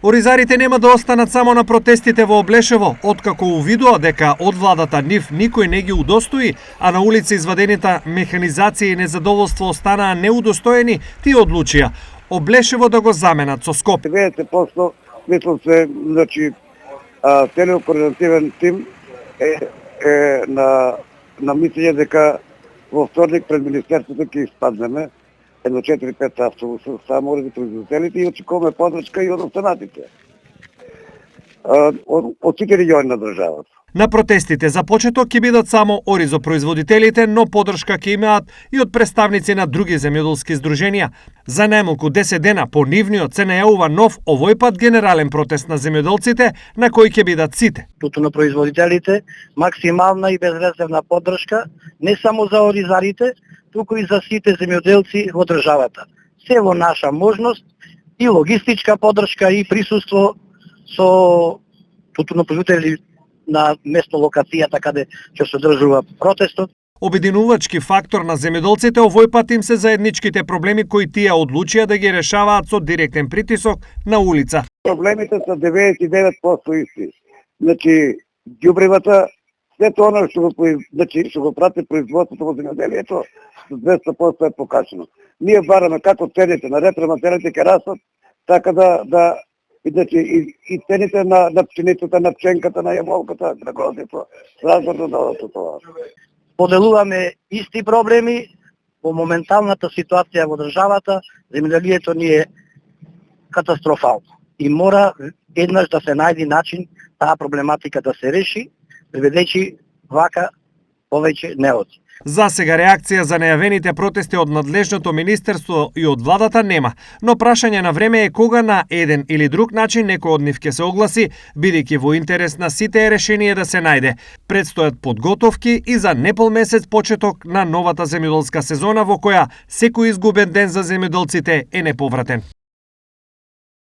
Оризарите нема да останат само на протестите во Облешево, откако увидува дека од владата нив никој не ги удостои, а на улица извадените механизација и незадоволство останаа неудостоени, тие одлучија Облешево да го заменат со Скопје. 90% мислам се, значи, целиот координативен тим е на мислење дека во вторник пред Министерството ќе испаднеме едно 4-5 автобуса само од производителите и очекуваме подршка и од останатите. Од сите региони на државата. На протестите за почеток ќе бидат само оризопроизводителите, но подршка ќе имаат и од представници на други земјоделски здруженија. За најмалку 10 дена по нивниот се најавува нов, овој пат генерален протест на земјоделците, на кој ќе бидат сите. Туту на производителите, максимална и безрезервна подршка, не само за оризарите, туку и за сите земјоделци во државата. Се во наша можност и логистичка подршка и присуство со туту на производители на местно локацијата каде ќе се одржува протестот. Обединувачки фактор на земјоделците овој пат им се заедничките проблеми кои тие одлучија да ги решаваат со директен притисок на улица. Проблемите се 99% исти. Значи, ѓубривата, сето оно што го прати производството во земјоделието, 200% е покачено. Ние бараме како цените на ретроматеријалите ќе растат, така да и цените на пшеницата, на пченката, на јаболката, на гроздето, сразмерно на тоа. Поделуваме исти проблеми во моменталната ситуација во државата, земјоделието ни е катастрофално. И мора еднаш да се најде начин таа проблематика да се реши, бидејќи вака повеќе не оди. За сега реакција за најавените протести од надлежното министерство и од владата нема, но прашање на време е кога на еден или друг начин некој од нив ќе се огласи, бидејќи во интерес на сите е решение да се најде. Предстојат подготовки и за непол месец почеток на новата земјоделска сезона во која секој изгубен ден за земјоделците е неповратен.